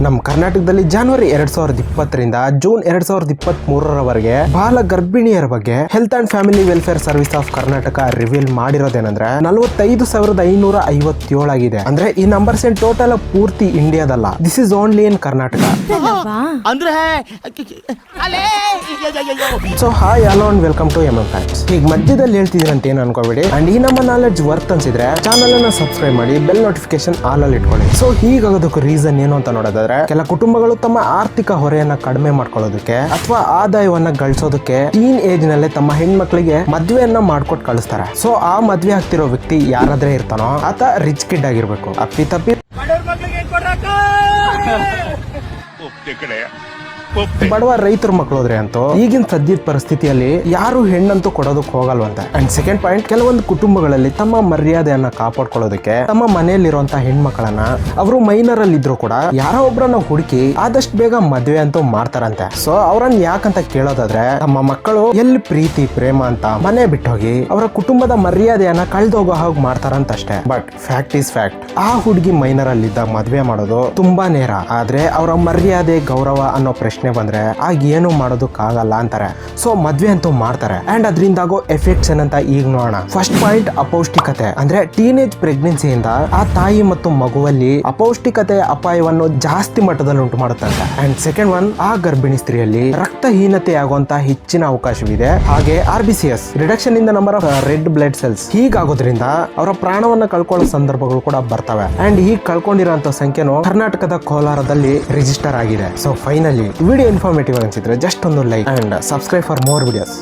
ನಮ್ಮ ಕರ್ನಾಟಕದಲ್ಲಿ ಜನವರಿ 2020ರಿಂದ ಜೂನ್ 2023ರವರೆಗೆ ಬಾಲ ಗರ್ಭಿಣಿಯರ ಬಗ್ಗೆ health and family welfare service of Karnataka reveal ಮಾಡಿರೋದೇನಂದ್ರೆ 45,557 ಆಗಿದೆ. ಅಂದ್ರೆ ಈ ನಂಬರ್ಸ್ ಏನ್ ಟೋಟಲ್ ಪೂರ್ತಿ ಇಂಡಿಯಾದಲ್ಲ, this is only in Karnataka. So hi hello and welcome to MM Facts. ಈಗ ಮಧ್ಯದಲ್ಲಿ ಹೇಳ್ತಿದ್ದೀನಿ ಅಂತ ಏನು ಅನ್ಕೋಬೇಡಿ. ಅಂಡ್ ಈ ನಮ್ಮ ನಾಲೆಡ್ಜ್ ವರ್ತ್ ಅನ್ಸಿದ್ರೆ ಚಾನಲ್ ಅನ್ನ ಸಬ್ಸ್ಕ್ರೈಬ್ ಮಾಡಿ, ಬೆಲ್ ನೋಟಿಫಿಕೇಶನ್ ಆಲ್ ಅಲ್ಲಿ ಇಟ್ಕೊಳ್ಳಿ. ಸೊ ಹೀಗಾಗೋದಕ್ಕೆ ರೀಸನ್ ಏನು ಅಂತ ನೋಡೋದಾದ್ರೆ, ಕೆಲ ಕುಟುಂಬಗಳು ತಮ್ಮ ಆರ್ಥಿಕ ಹೊರೆಯನ್ನ ಕಡಿಮೆ ಮಾಡ್ಕೊಳ್ಳೋದಕ್ಕೆ ಅಥವಾ ಆದಾಯವನ್ನ ಗಳಿಸೋದಕ್ಕೆ ಟೀನ್ ಏಜ್ ನಲ್ಲೇ ತಮ್ಮ ಹೆಣ್ಮಕ್ಳಿಗೆ ಮದ್ವೆಯನ್ನ ಮಾಡ್ಕೊಟ್ಟು ಕಳಿಸ್ತಾರೆ. ಸೊ ಆ ಮದ್ವೆ ಆಗ್ತಿರೋ ವ್ಯಕ್ತಿ ಯಾರಾದ್ರೆ ಇರ್ತಾನೋ ಆತ ರಿಚ್ ಕಿಡ್ ಆಗಿರ್ಬೇಕು. ಅಪ್ಪಿ ತಪ್ಪಿ ಬಡವ ರೈತರ ಮಕ್ಕಳು ಹೋದ್ರೆ ಅಂತೂ ಈಗಿನ ಸದ್ಯದ ಪರಿಸ್ಥಿತಿಯಲ್ಲಿ ಯಾರು ಹೆಣ್ಣಂತೂ ಕೊಡೋದಕ್ಕೆ ಹೋಗಲ್ವಂತೆ. ಅಂಡ್ ಸೆಕೆಂಡ್ ಪಾಯಿಂಟ್, ಕೆಲವೊಂದು ಕುಟುಂಬಗಳಲ್ಲಿ ತಮ್ಮ ಮರ್ಯಾದೆಯನ್ನ ಕಾಪಾಡ್ಕೊಳ್ಳೋದಕ್ಕೆ ತಮ್ಮ ಮನೆಯಲ್ಲಿರುವಂತಹ ಹೆಣ್ಮಕ್ಳನ್ನ ಅವರು ಮೈನರ್ ಅಲ್ಲಿ ಇದ್ರು ಕೂಡ ಯಾರೋ ಒಬ್ರನ್ನ ಹುಡುಕಿ ಆದಷ್ಟು ಬೇಗ ಮದ್ವೆ ಅಂತೂ ಮಾಡ್ತಾರಂತೆ. ಸೊ ಅವ್ರನ್ನ ಯಾಕಂತ ಕೇಳೋದಾದ್ರೆ, ತಮ್ಮ ಮಕ್ಕಳು ಎಲ್ಲಿ ಪ್ರೀತಿ ಪ್ರೇಮ ಅಂತ ಮನೆ ಬಿಟ್ಟೋಗಿ ಅವರ ಕುಟುಂಬದ ಮರ್ಯಾದೆಯನ್ನ ಕಳ್ದೋಗೋ ಹಾಗೆ ಮಾಡ್ತಾರಂತ ಅಷ್ಟೇ. ಬಟ್ ಫ್ಯಾಕ್ಟ್ ಈಸ್ ಫ್ಯಾಕ್ಟ್, ಆ ಹುಡುಗಿ ಮೈನರ್ ಅಲ್ಲಿದ್ದಾಗ ಮದ್ವೆ ಮಾಡೋದು ತುಂಬಾ ನೇರ. ಆದ್ರೆ ಅವರ ಮರ್ಯಾದೆ ಗೌರವ ಅನ್ನೋ ಪ್ರಶ್ನೆ ಬಂದ್ರೆ ಆಗ ಏನು ಮಾಡೋದಕ್ಕಾಗಲ್ಲ ಅಂತಾರೆ. ಸೊ ಮದ್ವೆ ಅಂತೂ ಮಾಡ್ತಾರೆ. ಅಂಡ್ ಅದರಿಂದ ಆಗೋ ಎಫೆಕ್ಟ್ಸ್ ಏನಂತ ಈಗ ನೋಡೋಣ. ಫಸ್ಟ್ ಪಾಯಿಂಟ್, ಅಪೌಷ್ಟಿಕತೆ. ಅಂದ್ರೆ ಟೀನೇಜ್ ಪ್ರೆಗ್ನೆನ್ಸಿಯಿಂದ ಆ ತಾಯಿ ಮತ್ತು ಮಗುವಲ್ಲಿ ಅಪೌಷ್ಟಿಕತೆ ಅಪಾಯವನ್ನು ಜಾಸ್ತಿ ಮಟ್ಟದಲ್ಲಿ ಉಂಟು ಮಾಡುತ್ತಂತೆ. ಅಂಡ್ ಸೆಕೆಂಡ್ ಒನ್, ಆ ಗರ್ಭಿಣಿ ಸ್ತ್ರೀಯಲ್ಲಿ ರಕ್ತಹೀನತೆ ಆಗುವಂತ ಹೆಚ್ಚಿನ ಅವಕಾಶವಿದೆ. ಹಾಗೆ RBCS reduction in the number of red blood cells ಹೀಗಾಗೋದ್ರಿಂದ ಅವರ ಪ್ರಾಣವನ್ನ ಕಳ್ಕೊಳ್ಳೋ ಸಂದರ್ಭಗಳು ಕೂಡ ಬರ್ತವೆ. ಅಂಡ್ ಈಗ ಕಳ್ಕೊಂಡಿರೋಂಥ ಸಂಖ್ಯೆನು ಕರ್ನಾಟಕದ ಕೋಲಾರದಲ್ಲಿ ರಿಜಿಸ್ಟರ್ ಆಗಿದೆ. ಸೊ ಫೈನಲಿ ವಿಡಿಯೋ ಇನ್ಫಾರ್ಮೇಟಿವ್ ಅನ್ಸಿದ್ರೆ ಜಸ್ಟ್ ಒಂದು like and subscribe for more videos.